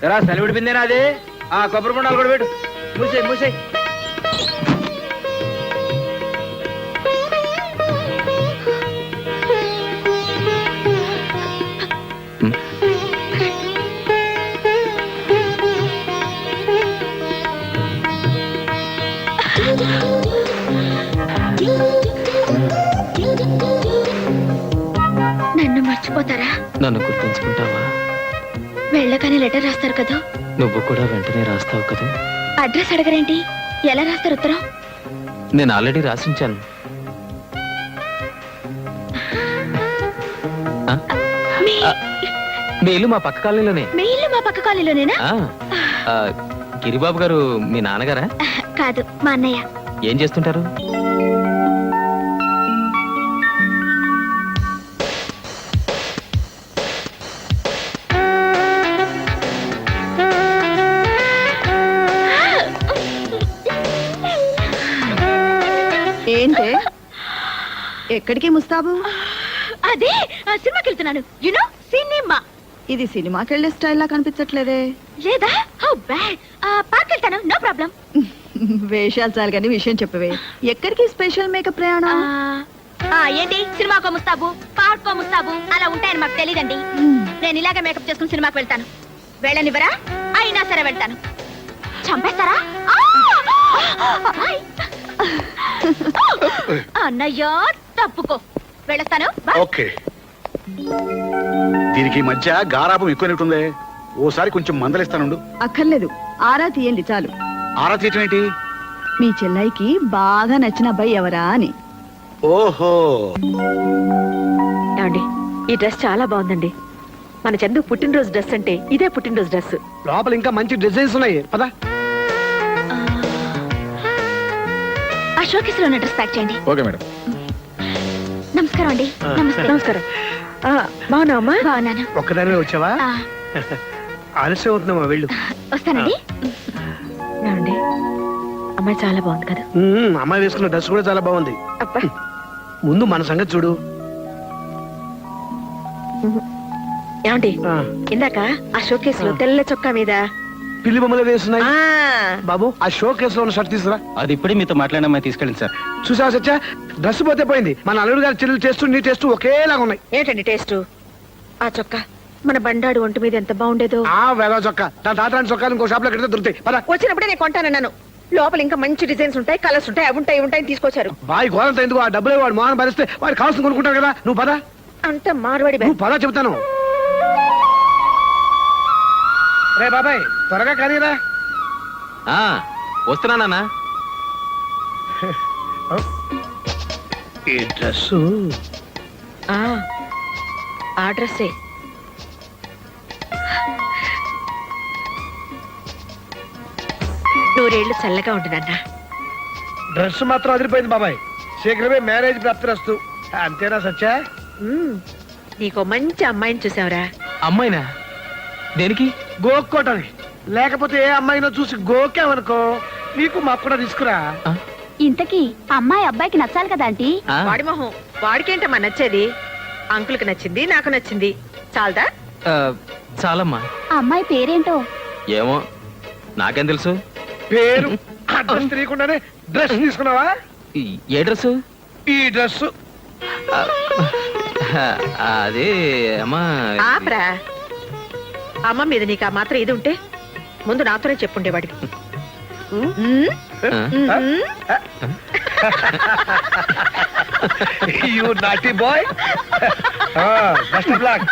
రా సెలవు విడిపిందేనా అది? ఆ కొబ్బరి బొండాలు కూడా పెట్టు. మూసేయి మూసేయి. నన్ను మర్చిపోతారా? నన్ను గుర్తుంచుకుంటావా? వెళ్ళగానే లెటర్ రాస్తారు కదా? నువ్వు కూడా వెంటనే రాస్తావు కదా? అడ్రస్ అడగరేంటి? ఎలా రాస్తారు ఉత్తరం? నేను ఆల్రెడీ రాసించాను. మీ ఇల్లు మా పక్క కాలనీలోనే. మీ ఇల్లు మా పక్క కాలనీలోనేనా? గిరిబాబు గారు మీ నాన్నగారా? కాదు, మా అన్నయ్య. ఏం చేస్తుంటారు? ఏంటే ఎక్కడికి ముస్తాబు? అదే సినిమాకి వెళ్తున్నాను. You know cinema. ఇది సినిమాకి వెళ్ళే స్టైల్ లా కనిపించట్లేదే. లేదా? How bad. పార్క్ వెళ్తాను, నో ప్రాబ్లం. వేషాలు చాలు కానీ విషయం చెప్పవే. ఎక్కడికి స్పెషల్ మేకప్ ప్రయాణం? ఏంటి సినిమాకో ముస్తాబు, పార్కో ముస్తాబు అలా ఉంటాయని మాకు తెలియదండి. నేను ఇలాగే మేకప్ చేసుకుని సినిమాకి వెళ్తాను. వెళ్ళనివ్వరా? అయినా సరే వెళ్తాను. చంపేస్తారా? అన్నయ్య తప్పుకో, వెళ్ళొస్తాను. ఓకే. దీనికి మధ్య గారాపం ఎక్కువైనట్టుంది. ఓసారి కొంచెం మందలిస్తానుండు. అక్కర్లేదు, ఆరా తీయండి చాలు. ఆరా తీయటం ఏంటి? మీ చెల్లైకి బాగా నచ్చిన అబ్బాయి ఎవరా అని. ఓహో, ఏమండి, ఈ డ్రెస్ చాలా బాగుందండి. మన చందు పుట్టినరోజు డ్రెస్ అంటే ఇదే పుట్టినరోజు డ్రెస్. లోపల ఇంకా మంచి డిజైన్స్ ఉన్నాయి. పద. ఆ షోకేస్ లో ఉన్న డ్రెస్ ప్యాక్ చేయండి. Okay madam. నమస్కారం అండి. నమస్తే. నమస్కారం. బాగున్నావమ్మా? బాగున్నాను. ఒక్కదానివే వచ్చావా? ఆలస్యం అవుతున్నామా? వెళ్ళు. వస్తానండి. ఏమండి, అమ్మాయి చాలా బాగుంది కదా? అమ్మాయి వేసుకున్న డ్రెస్ కూడా చాలా బాగుంది. అబ్బా, ముందు మన సంగతి చూడు. ఏమండి, ఇందాక ఆ షోకేస్ లో తెల్ల చొక్కా మీద పిల్లి బొమ్మలు వేస్తున్నాయి. బాబు, ఆ షో కేసులో ఉన్న షర్ట్ తీసుకురా. అది ఇప్పుడే మీతో మాట్లాడిన తీసుకెళ్ళండి సార్. చూసావా సత్య, డ్రెస్ పోతే పోయింది. మన అల్లుడు గారి చెల్లెలు టేస్ట్ నీ టేస్ట్ ఒకేలాగా ఉన్నాయి. ఏంటండి టేస్ట్? ఆ చొక్కా మన బండాడు ఒంటి మీద ఎంత బాగుండేదో. ఆ వేద చొక్కా, నా తాతరాని చొక్కాలు ఇంకో షాప్ లో కడితే దొరుకుతాయి. పద. వచ్చినప్పుడే నేను కొంటానన్నాను. లోపల ఇంకా మంచి డిజైన్స్ ఉంటాయి, కలర్స్ ఉంటాయి, అవి ఉంటాయి, ఇవి ఉంటాయి తీసుకొచ్చారు. బాయ్ గోరంత ఎందుకు? ఆ డబ్బులు వాడు మోహన్ భరిస్తే వాడు కావాల్సింది కొనుక్కుంటారు కదా. నువ్వు పద. అంత మార్వాడి నువ్వు పద చెబుతాను. రే బాబాయ్, త్వరగా కానీరా. వస్తున్నానా? ఈ డ్రెస్ ఆ డ్రెస్సే. నూరేళ్లు చల్లగా ఉంటున్నా. డ్రెస్ మాత్రం అదిరిపోయింది బాబాయ్. శీఘ్రమే మ్యారేజ్ ప్రాప్తిరస్తు. అంతేనా సత్య? నీకో మంచి అమ్మాయిని చూసావురా. అమ్మాయినా? దేనికి? గోక్కోటని. లేకపోతే ఏ అమ్మాయినో చూసి గోకావనుకో, నీకు మాకు కూడా తీసుకురా. ఇంతకీ అమ్మాయి అబ్బాయికి నచ్చాలి కదా ఆంటీ? వాడి మొహం వాడికేంటమ్మా నచ్చేది? అంకుల్కి నచ్చింది, నాకు నచ్చింది. చాలదా? చాలమ్మా. అమ్మాయి పేరేంటో? ఏమో, నాకేం తెలుసు. పేరు అడ్రస్ తెలియకుండానే డ్రెస్ తీసుకున్నావా? ఏ డ్రెస్? ఈ డ్రెస్. అదే అమ్మా. ఆపరా. అమ్మ మీద నీకు ఆ మాత్రం ఇది ఉంటే ముందు నాతోనే చెప్పుండేవాడికి. You naughty boy. Best of luck.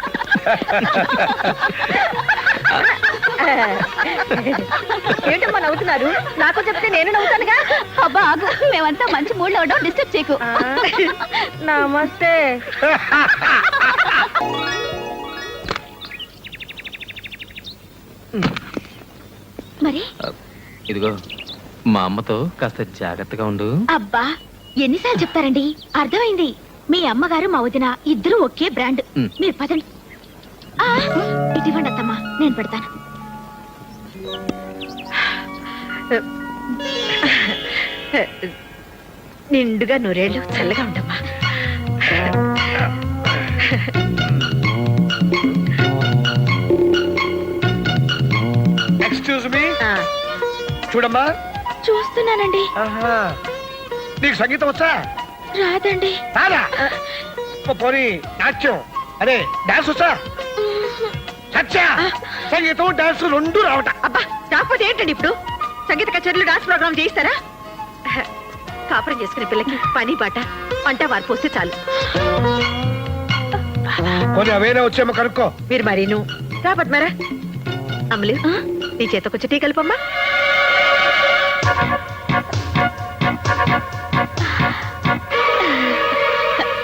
ఏంటమ్మా నవ్వుతున్నారు? నాకు చెప్తే నేను నవ్వుతానుగా. అబ్బా ఆగు, మేమంతా మంచి మూడ్ లో ఉండవు, డిస్టర్బ్ చేయకు. నమస్తే. మరి ఇదిగో, మా అమ్మతో కాస్త జాగ్రత్తగా ఉండు. అబ్బా ఎన్నిసార్లు చెప్తారండి? అర్థమైంది. మీ అమ్మగారు మా వదిన ఇద్దరు ఒకే బ్రాండ్. మీరు పదండి. ఇటువంటి అత్తమ్మా, నేను పెడతాను. నిండుగా నూరేళ్ళు చల్లగా ఉండమ్మా. ఎక్స్క్యూజ్ మీ ఆ, చూడమ్మా. చూస్తున్నానండి. ఆహా. నీకు సంగీతం వచ్చా? రాదండి. రాదా? పోనీ నాట్యం అదే డాన్స్ వచ్చా? సత్య సంగీతం డాన్స్ రెండు రావట. అబ్బా రాకపోతే ఏంటండి ఇప్పుడు సంగీత కచేరీలు డాన్స్ ప్రోగ్రామ్ చేయిస్తారా? కాపురం చేసుకునే పిల్లకి పని పాట వంట వారు పోస్తే చాలు. కొన్ని అవేనా వచ్చేమో కనుక్కో. మీరు మరీను రా పద్మారా. అమలు నీ చేత కొంచెం టీ కలుపమ్మా.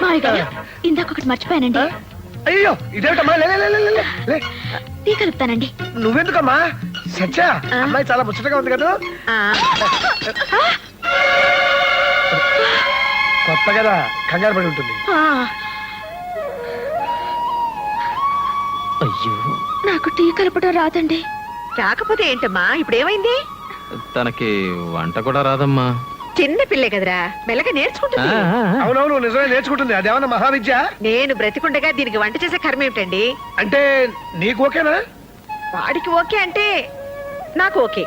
మామయ్య గారు ఇందాక ఒకటి మర్చిపోయానండి. అయ్యో ఇదేమిటమ్మా? లే, లే, లే, లే, లే, లే. టీ కలుపుతానండి. నువ్వెందుకమ్మా? సత్య అమ్మాయి చాలా ముచ్చటగా ఉంది కదా. ఆ, కొత్త కదా కంగారు పడి ఉంటుంది. ఆ, అయ్యో నాకు టీ కలపడం రాదండి. రాకపోతే ఏంటమ్మా ఇప్పుడు ఏమైంది? తనకి వంట కూడా రాదమ్మా. చిన్న పిల్లే కదరా మెల్లగా ఆ, నేర్చుకుంటుంది. ఆ, ఆ. అవునవును నిజమే నేర్చుకుంటుంది. అదేమన్నా మహావిద్య? నేను బ్రతికుండగా దీనికి వంట చేసే కర్మ ఏమిటండి? అంటే నీకు ఓకేనా? వాడికి ఓకే అంటే నాకు ఓకే.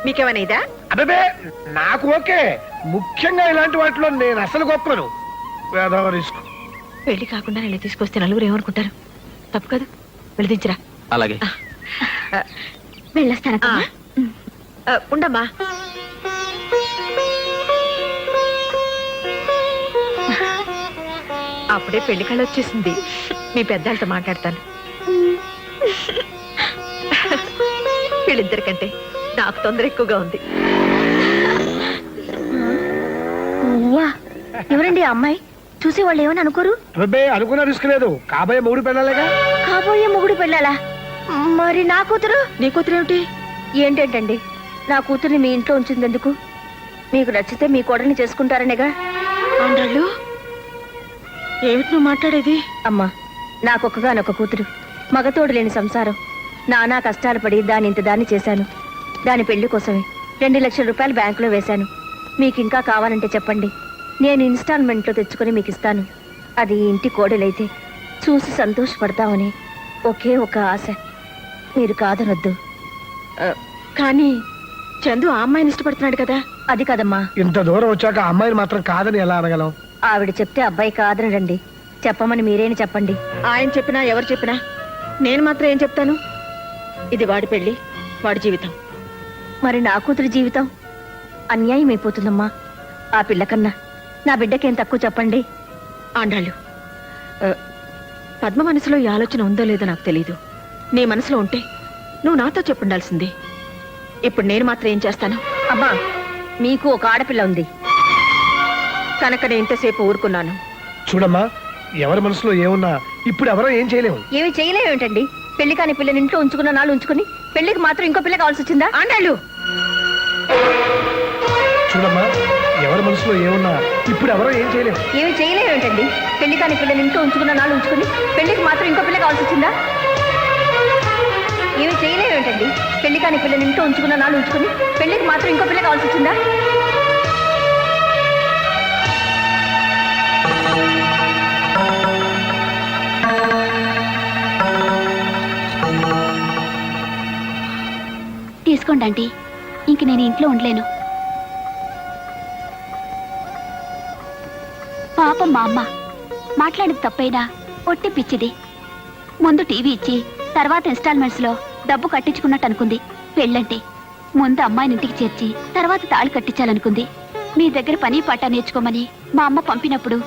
మీకేమైనా ఇదా? అదే నాకు ఓకే. ముఖ్యంగా ఇలాంటి వాటిలో నేను అసలు గొప్పను. వేదవ రిస్క్. పెళ్లి కాకుండా నేను తీసుకొస్తే నలుగురు ఏమనుకుంటారు? తప్పు కదా, వెళ్ళదించరా. అలాగే. వెళ్ళొస్తాను. ఉండమ్మా. అప్పుడే పెళ్లి కళ వచ్చేసింది. మీ పెద్దలతో మాట్లాడతాను. వీళ్ళిద్దరికంటే నాకు తొందర ఎక్కువగా ఉంది. ఎవరండి ఆ అమ్మాయి? చూసి వాళ్ళు ఏమని అనుకోరు? అబ్బే అనుకున్న రిస్క్ లేదు. కాబోయే మూడు పెళ్ళాలేగా. కాబోయే మొగుడు పెళ్ళాలా? మరి నా కూతురు? నీ కూతురు ఏమిటి? ఏంటంటండి నా కూతుర్ని మీ ఇంట్లో ఉంచిందెందుకు? మీకు నచ్చితే మీ కోడల్ని చేసుకుంటారనేగా. ఆండాళ్ళు ఏమిటి నువ్వు మాట్లాడేది? అమ్మా నాకొక్కగానొక్క కూతురు, మగతోడు లేని సంసారం. నానా కష్టాలు పడి దాన్ని చేశాను. దాని పెళ్లి కోసమే 2 లక్షల రూపాయలు బ్యాంకులో వేశాను. మీకు ఇంకా కావాలంటే చెప్పండి, నేను ఇన్స్టాల్మెంట్లో తెచ్చుకొని మీకు ఇస్తాను. అది ఈ ఇంటి కోడలైతే చూసి సంతోషపడతామని ఒకే ఒక ఆశ. మీరు కాదనొద్దు. కానీ చందు ఆ అమ్మాయిని ఇష్టపడుతున్నాడు కదా. అది కదమ్మా. ఇంత దూరం వచ్చాక ఆ అమ్మాయిని మాత్రం కాదని ఎలా అనగలం? ఆవిడ చెప్తే అబ్బాయి కాదనడండి. చెప్పమని మీరేని చెప్పండి. ఆయన చెప్పినా ఎవరు చెప్పినా నేను మాత్రం ఏం చెప్తాను? ఇది వాడి పెళ్లి, వాడి జీవితం. మరి నా కూతురి జీవితం అన్యాయం అయిపోతుందమ్మా. ఆ పిల్లకన్నా నా బిడ్డకేం తక్కువ చెప్పండి. ఆండాళ్ళు పద్మ మనసులో ఈ ఆలోచన ఉందో లేదో నాకు తెలీదు. నీ మనసులో ఉంటే నువ్వు నాతో చెప్పుండాల్సింది. ఇప్పుడు నేను మాత్రం ఏం చేస్తాను? అమ్మా మీకు ఒక ఆడపిల్ల ఉంది కనుక నేను ఇంతసేపు ఊరుకున్నాను. చూడమ్మా, ఎవరి మనసులో ఏమున్నా ఇప్పుడు ఎవరో ఏం చేయలేము. ఏమి చేయలేమేంటండి? పెళ్లి కాని పిల్లని ఇంట్లో ఉంచుకున్న నాళ్ళు ఉంచుకుని పెళ్లికి మాత్రం ఇంకో పిల్ల కావాల్సి వచ్చిందా? ఆండాళ్ళు చూడమ్మా, ఎవరి మనసులో ఏమున్నా ఇప్పుడు ఎవరో ఏం చేయలేము. ఏమి చేయలేమేంటండి? పెళ్లి కాని పిల్లని ఇంట్లో ఉంచుకున్న నాళ్ళు ఉంచుకుని పెళ్లికి మాత్రం ఇంకో పిల్ల కావాల్సి వచ్చిందా? ఏమి చేయలేమేంటండి? పెళ్లి కాని పిల్లని ఇంట్లో ఉంచుకున్న నాళ్ళు ఉంచుకుని పెళ్లికి మాత్రం ఇంకో పిల్ల కావాల్సి వచ్చిందా? తీసుకోండి ఆంటీ, ఇంక నేను ఇంట్లో ఉండలేను. పాపం మా అమ్మ మాట్లాడేది తప్పైనా ఒట్టి పిచ్చిది. ముందు టీవీ ఇచ్చి తర్వాత ఇన్స్టాల్మెంట్స్ లో డబ్బు కట్టించుకున్నట్టు అనుకుంది. పెళ్ళంటే ముందు అమ్మాయిని ఇంటికి చేర్చి తర్వాత తాళి కట్టించాలనుకుంది. మీ దగ్గర పని పాట నేర్చుకోమని మా అమ్మ పంపినప్పుడు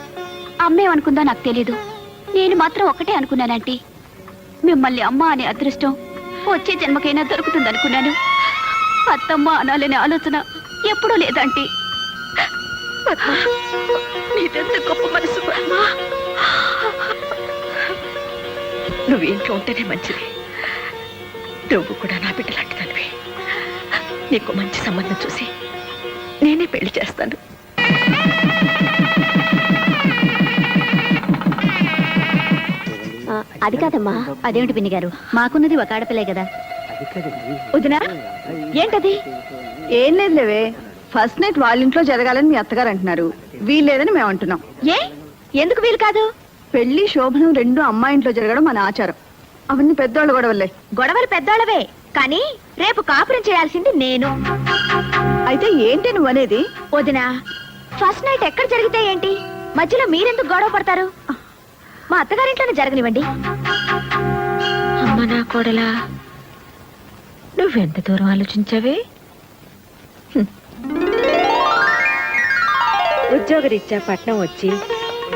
అమ్మేమనుకుందో నాకు తెలీదు. నేను మాత్రం ఒకటే అనుకున్నానంటీ, మిమ్మల్ని అమ్మ అనే అదృష్టం వచ్చే జన్మకైనా దొరుకుతుందనుకున్నాను. అత్తమ్మ అనాలనే ఆలోచన ఎప్పుడూ లేదంటీ. నీదెంత గొప్ప మనసు పద్మ. నువ్వు ఇంట్లో ఉంటేనే మంచిది. నువ్వు కూడా నా బిడ్డ లాంటి తల్లివి. నీకు మంచి సంబంధం చూసి నేనే పెళ్లి చేస్తాను. అది కాదమ్మా. అదేమిటి పిన్ని గారు, మాకున్నది ఒక ఆడపిల్లే కదా. వదినా ఏంటది? ఏం లేదు లేవే, ఫస్ట్ నైట్ వాళ్ళ ఇంట్లో జరగాలని మీ అత్తగారు అంటున్నారు. వీల్లేదని మేము అంటున్నాం. ఏ ఎందుకు వీలు కాదు? పెళ్లి శోభనం రెండు అమ్మాయి ఇంట్లో జరగడం మన ఆచారం. అవన్నీ పెద్దోళ్ళ గొడవలే. గొడవలు పెద్దోళ్ళవే, కానీ రేపు కాపురం చేయాల్సింది నేను. అయితే ఏంటి నువ్వు అనేది? వదినా, ఫస్ట్ నైట్ ఎక్కడ జరిగితే ఏంటి, మధ్యలో మీరెందుకు గొడవ పడతారు? మా అత్తగారింట్లోనే జరగనివ్వండి. అమ్మ నా కోడలా, నువ్వెంత దూరం ఆలోచించావే? ఉద్యోగరీత్యా పట్నం వచ్చి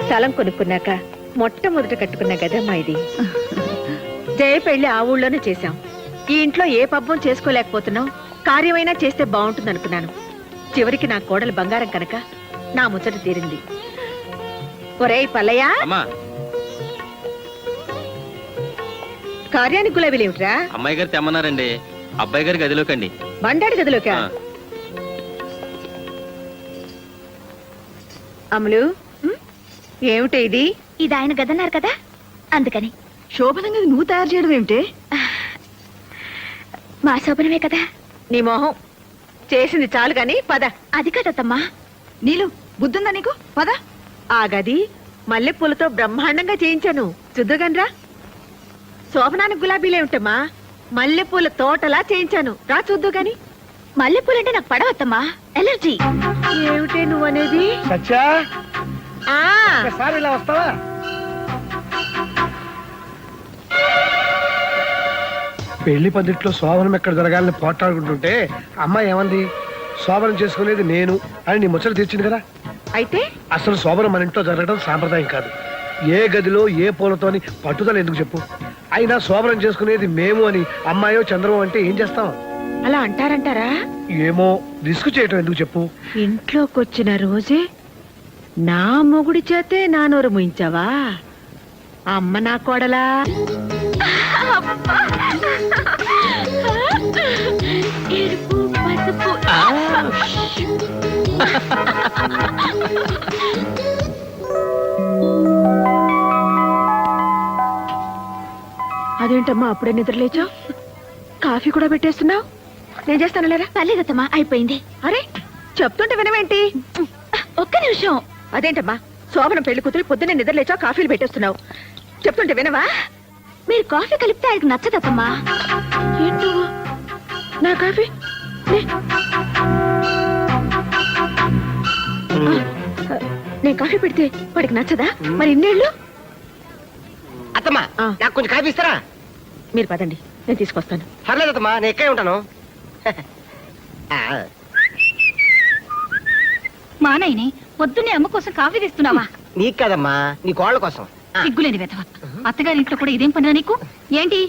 స్థలం కొనుక్కున్నాక మొట్టమొదట కట్టుకున్న గదమ్మా ఇది. జయ పెళ్లి ఆ ఊళ్ళోనే చేశాం. ఈ ఇంట్లో ఏ పబ్బం చేసుకోలేకపోతున్నాం, కార్యమైనా చేస్తే బాగుంటుంది అనుకున్నాను. చివరికి నా కోడలు బంగారం కనుక నా ముచ్చట తీరింది. ఒరేయ్ పల్లయ్య, అమ్మా, కార్యానికి గులాబీలేమిట్రా? అమ్మాయి గారు తెమ్మన్నారండి. అబ్బాయి గారి గదిలోకండి. బండాడి గదిలోకా? ఆ. అమలు, ఏమిటి ఇది? ఇది ఆయన గదన్నారు కదా, అందుకని. శోభనంగా నువ్వు తయారు చేయడం ఏమిటే? మా శోభనమే కదా. నీ మొహం చేసింది చాలు గాని పద. అది కదమ్మా. నీలు బుద్ధుందా నీకు? పద. ఆ గది మల్లెపూలతో బ్రహ్మాండంగా చేయించాను, చూద్దుగనరా. శోభనానికి గులాబీలేమిటమ్మా, మల్లెపూల తోటలా చేయించాను, రా చూద్దు గాని. మల్లెపూలంటే నాకు పడవద్దమ్మా, ఎలర్జీ. ఏమిటే నువ్వనేది? సత్యా, ఆ ఒకసారి ఇలా వస్తావా? పెళ్లి పద్ధతిలో శోభనం ఎక్కడ జరగాలని పోట్లాడుకుంటుంటే అమ్మాయి ఏమంది? శోభనం చేసుకునేది నేను అని నీ ముచ్చట తీర్చింది కదా. అయితే అసలు శోభనం మన ఇంట్లో జరగడం సాంప్రదాయం కాదు. ఏ గదిలో ఏ పూలతోని పట్టుదల ఎందుకు చెప్పు? అయినా శోభనం చేసుకునేది మేము అని అమ్మాయో చంద్రమో అంటే ఏం చేస్తాం? అలా అంటారంటారా? ఏమో, రిస్క్ చేయటం ఎందుకు చెప్పు? ఇంట్లోకొచ్చిన రోజే నా మొగుడి చేతే నా నోరు ముయించావా? అమ్మ నా కోడలా. ఎరుపు పసుపు. అదేంటమ్మా అప్పుడే నిద్రలేచావు? కాఫీ కూడా పెట్టేస్తున్నావు? నేను చేస్తాను లేరా? పర్లేదమ్మా, అయిపోయింది. అరే చెప్తుంటే వినవేంటి? ఒక్క నిమిషం. అదేంటమ్మా, శోభనం పెళ్లి కూతురు పొద్దున్నే నిద్రలేచావు, కాఫీలు పెట్టేస్తున్నావు, చెప్తుంటే వినవా? మీరు కాఫీ కలిపితే ఆయనకు నచ్చదమ్మా. ఏంటో నా కాఫీ నే. నేను కాఫీ పెడితే వాడికి నచ్చదా? మరి ఇన్నేళ్ళు? అత్తమ్మా, ఆ. నాకు కొంచెం కాఫీ ఇస్తారా? మీరు పదండి, నేను తీసుకొస్తాను. పర్లేదు అత్తమ్మా, నేను ఎక్కడే ఉంటాను. ఆ, మా నాయనే పొద్దున్నే అమ్మ కోసం కాఫీ తెస్తున్నావా? నీకు కదమ్మా, నీ కోళ్ళ కోసం. ఆ, సిగ్గులేని వెధవ. అత్తగారింట్లో కూడా ఇదేం పనిరా నీకు? ఏంటి,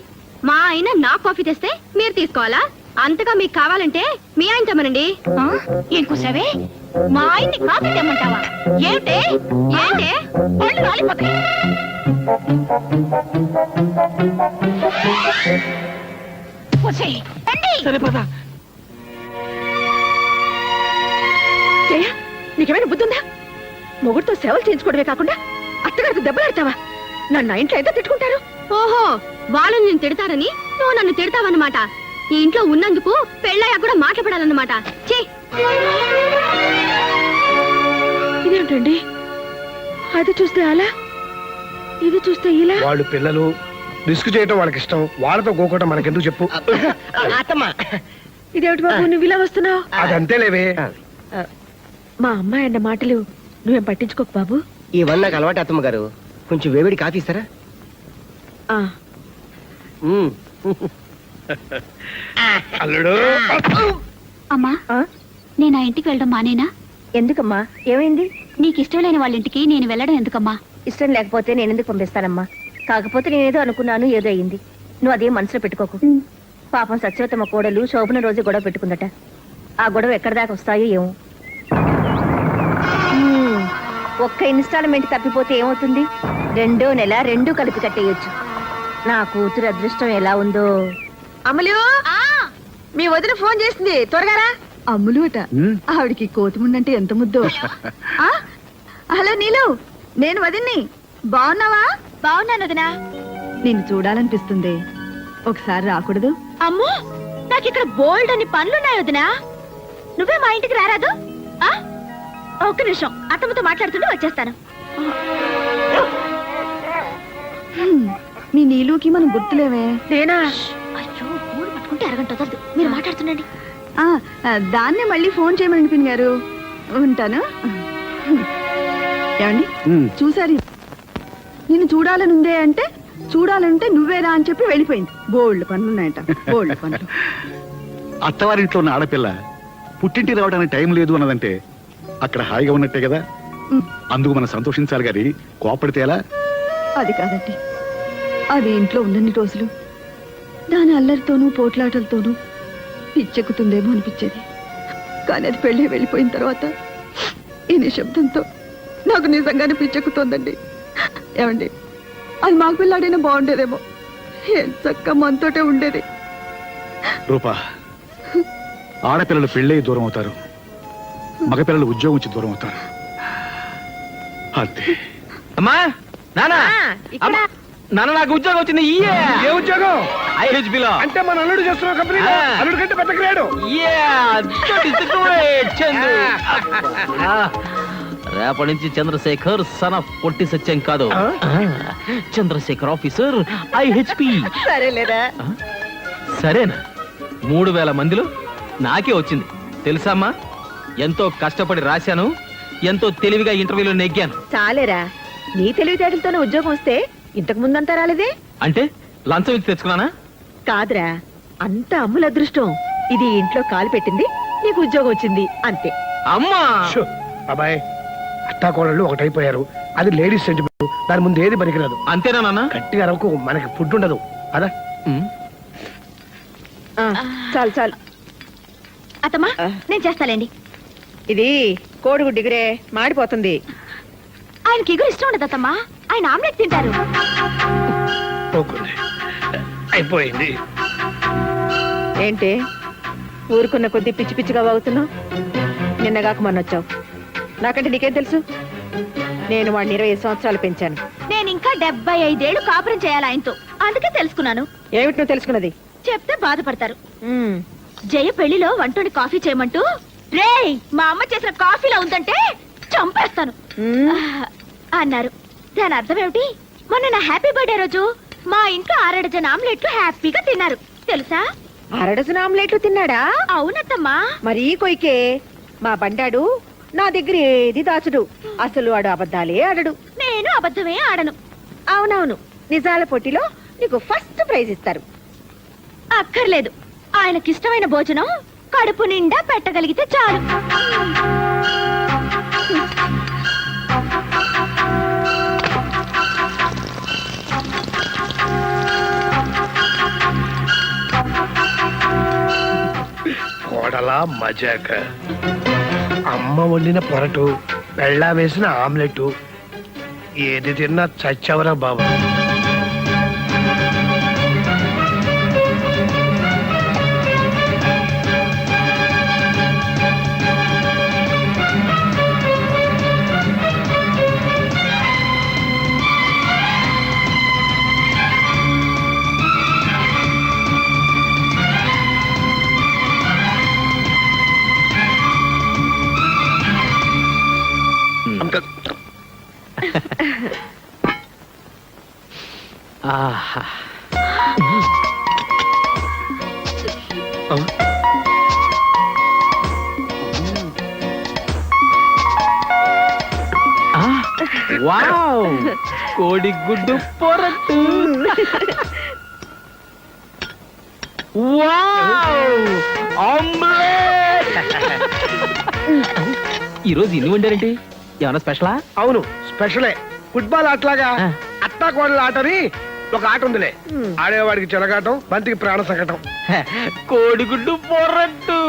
మా ఆయన నా కాఫీ తెస్తే మీరు తీసుకోవాలా? అంతగా మీకు కావాలంటే మీ ఆయన తెమ్మనండి. ఏం కూసావే? మా ఆయన్ని కాఫీ తెమ్మంటావా? ఏంటే ఏంటే పళ్ళు రాలిపోతాయి. కూసేయ్, రండి. జయ, నీకేమైనా బుద్ధి ఉందా? మొగుడితో సేవలు చేయించుకోవడమే కాకుండా అత్తగారికి దెబ్బలాడతావా? నన్ను ఇంట్లో ఎంత తిట్టుకుంటారు? ఓహో, వాళ్ళు నేను తిడతారని నువ్వు నన్ను తిడతావన్నమాట. ఈ ఇంట్లో ఉన్నందుకు పెళ్ళయ్యా కూడా మాట్లాడాలన్నమాట. చే, ఇదేంటండి, అది చూస్తే అలా, ఇది చూస్తే ఇలా. వాళ్ళు పిల్లలు, రిస్క్ చేయటం వాళ్ళకి ఇష్టం. వాళ్ళతో గోకోవటం మనకెందుకు చెప్పు? అత్తమ్మా, ఇదేమిటి బాబు నువ్వు ఇలా వస్తున్నావు? అదంతేలేవే. మా అమ్మాయి అన్న మాటలు నువ్వేం పట్టించుకోకు బాబు. ఇవన్నీ నాకు అలవాటు అత్తమ్మ గారు. కొంచెం వేవిడి కాఫీ ఇస్తారా? ఆ, ఉమ్. అల్లుడు, అమ్మా, ఆ? నేను ఆ ఇంటికి వెళ్ళడం మానేనా? ఎందుకమ్మా, ఏమైంది? నీకు ఇష్టం లేని వాళ్ళ ఇంటికి నేను వెళ్ళడం ఎందుకమ్మా? ఇష్టం లేకపోతే నేను ఎందుకు పంపిస్తానమ్మా? కాకపోతే నేనేదో అనుకున్నాను, ఏదో అయింది. నువ్వు అదేం మనసులో పెట్టుకోకు. పాపం సత్యవతమ్మ కోడలు శోభన రోజు గొడవ పెట్టుకుందట. ఆ గొడవ ఎక్కడి దాకా వస్తాయో ఏమో. ఒక్క ఇన్స్టాల్మెంట్ తప్పిపోతే ఏమవుతుంది? 2వ నెల 2 కలిపి కట్టేయొచ్చు. నా కూతురు అదృష్టం ఎలా ఉందో. అమలు, మీ వదిన ఫోన్ చేసింది, త్వరగా రా. అమ్ములు అట. ఆవిడికి కోతిముండంటే ఎంత ముద్దో. ఆ? హలో నీలు, నేను వదిన్ని. బాగున్నావా? బాగున్నాను వదినా. నిన్ను చూడాలనిపిస్తుంది, ఒకసారి రాకూడదు? అమ్మో, నాకు ఇక్కడ బోల్డ్ అని పనులున్నాయి వదినా. నువ్వే మా ఇంటికి రారాదు? ఆ? ఒక్క నిమిషం, అత్తమ్మతో మాట్లాడుతుంటే వచ్చేస్తాను. మీ నీలుకి మనం గుర్తులేవే. నేనా? అయ్యో, ఊరు పట్టుకుంటే అరగంట ఉండండి. దాన్నే మళ్ళీ ఫోన్ చేయమని పిన్ గారు. ఉంటాను. ఏమండి చూసారు, నిన్ను చూడాలనుందే అంటే చూడాలంటే నువ్వేరా అని చెప్పి వెళ్ళిపోయింది. బోల్డ్ పనులు ఉన్నాయంట, బోల్డ్ పనులు. అత్తవారింట్లో ఉన్న ఆడపిల్ల పుట్టింటి రావడానికి టైం లేదు అన్నదంటే అక్కడ హాయిగా ఉన్నట్టే కదా. అందుకు మనం సంతోషించాలి గారి కోపడితే ఎలా? అది కాదండి, అది ఇంట్లో ఉన్నన్ని రోజులు దాని అల్లరితోనూ పోట్లాటలతోనూ పిచ్చెక్కుతుందేమో అనిపించేది. కానీ అది పెళ్ళి వెళ్ళిపోయిన తర్వాత ఈ నిశ్శబ్దంతో నాకు నిజంగానే పిచ్చెక్కుతోందండి. ఏమండి, అది మాకు పిల్లాడైనా బాగుండేదేమో. ఏం చక్క మనతోటే ఉండేది. రూపా, ఆడపిల్లలు పెళ్ళై దూరం అవుతారు, మగపిల్లలు ఉద్యోగం వచ్చి దూరం అవుతారు. అంతే. అమ్మా నానా ఇక్కడ అమ్మా, నాన్న నాకు ఉద్యోగం వచ్చింది. ఏ ఉద్యోగం? ఐహెచ్బిలో. అంటే మన అల్లుడు చేస్తున్న కంపెనీ. ఆ. అల్లుడు కంటే పెద్ద గ్రేడు. రేపటి నుంచి చంద్రశేఖర్ సన్ ఆఫ్ పొట్టి సత్యం కాదు, చంద్రశేఖర్ ఆఫీసర్ ఐహెచ్పి. సరేలేరా. సరేనా? 3000 మందిలో నాకే వచ్చింది తెలుసామ్మా. ఎంతో కష్టపడి రాశాను, ఎంతో తెలివిగా ఇంటర్వ్యూలో నెగ్గాను. చాలేరా, నీ తెలివితేటలతోనే ఉద్యోగం వస్తే ఇంతకు ముందంతా రాలేదే. అంటే లంచం ఇచ్చి తెచ్చుకున్నానా? కాదురా, అంత అమ్ముల అదృష్టం. ఇది ఇంట్లో కాలు పెట్టింది, నీకు ఉద్యోగం వచ్చింది అంతే. అమ్మా షో, అబ్బాయి, అత్తాకోడళ్ళు ఒకటైపోయారు. అది లేడీస్ సెంటిమెంట్. దాని ముందు ఏది పనికిరాదు. అంతేనా నాన్న? గట్టిగా అరకు, మనకి ఫుడ్ ఉండదు. అదా ఆ, చాలు చాలు. అత్తమ్మా నేను చేస్తాలేండి. ఇది కోడిగుడ్డు ఎగురే మాడిపోతుంది. ఆయనకి ఎగురు ఇష్టం ఉండదు అత్తమ్మా, ఆయన ఆమ్లెట్ తింటారు. పోకుంది. అయిపోయింది. ఏంటి ఊరుకున్న కొద్దీ పిచ్చి పిచ్చిగా వాగుతున్నావు? నిన్నగాక మొన్న వచ్చావు. నాకంటే నీకేం తెలుసు? నేను వాడిని 20 సంవత్సరాలు పెంచాను. నేను ఇంకా 75 ఏళ్ళు కాపురం చేయాలి ఆయనతో, అందుకే తెలుసుకున్నాను. ఏమిటి నువ్వు తెలుసుకున్నది? చెప్తే బాధపడతారు. ఉమ్, జయ పెళ్లిలో వంటోని కాఫీ చేయమంటూ, రేయ్ మా అమ్మ చేసిన కాఫీలో ఉందంటే చంపేస్తాను ఉమ్. అన్నారు. దాని అర్థం ఏమిటి? మొన్న నా హ్యాపీ బర్త్డే రోజు మా ఇంట్లో 6 డజన్ ఆమ్లెట్లు హ్యాపీగా తిన్నారు తెలుసా? 6 డజన్ ఆమ్లెట్లు తిన్నాడా? అవునత్తమ్మా. మరీ కొయ్కే. మా బండాడు నా దగ్గర ఏది దాచుడు. అసలు వాడు అబద్ధాలే ఆడడు. నేను అబద్ధమే ఆడను. అవునవును, నిజాల పోటీలో నీకు ఫస్ట్ ప్రైజ్ ఇస్తారు. అక్కర్లేదు, ఆయనకిష్టమైన భోజనం కడుపు నిండా పెట్టగలిగితే చాలు. కోడలా మజాక. అమ్మ వండిన పొరటు, పెళ్ళా వేసిన ఆమ్లెట్, ఏది తిన్నా చచ్చవరా బాబు. ఆహా. వావ్, కోడిగుడ్డు పొరట్టు. Wow, omelette. ఈరోజు ఇన్ని వండారేంటి? ఏమన్నా స్పెషలా? అవును, స్పెషలే. ఫుట్బాల్ ఆటలాగా ఆ. అత్తా కోడల ఆటని ఒక ఆట ఉందిలే. ఆడేవాడికి చెలగాటం, బంతికి ప్రాణ సంకటం. కోడిగుడ్డు పొరట్టు.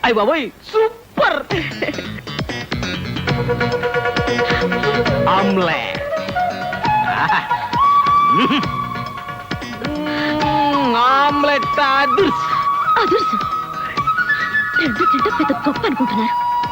అయ్య బాబోయ్, సూపర్. ఆమ్లెట్. ఆమ్లెట్ అదుర్స్. అదుర్సు. రెండు తింటే పెద్ద గొప్ప అనుకుంటున్నారు.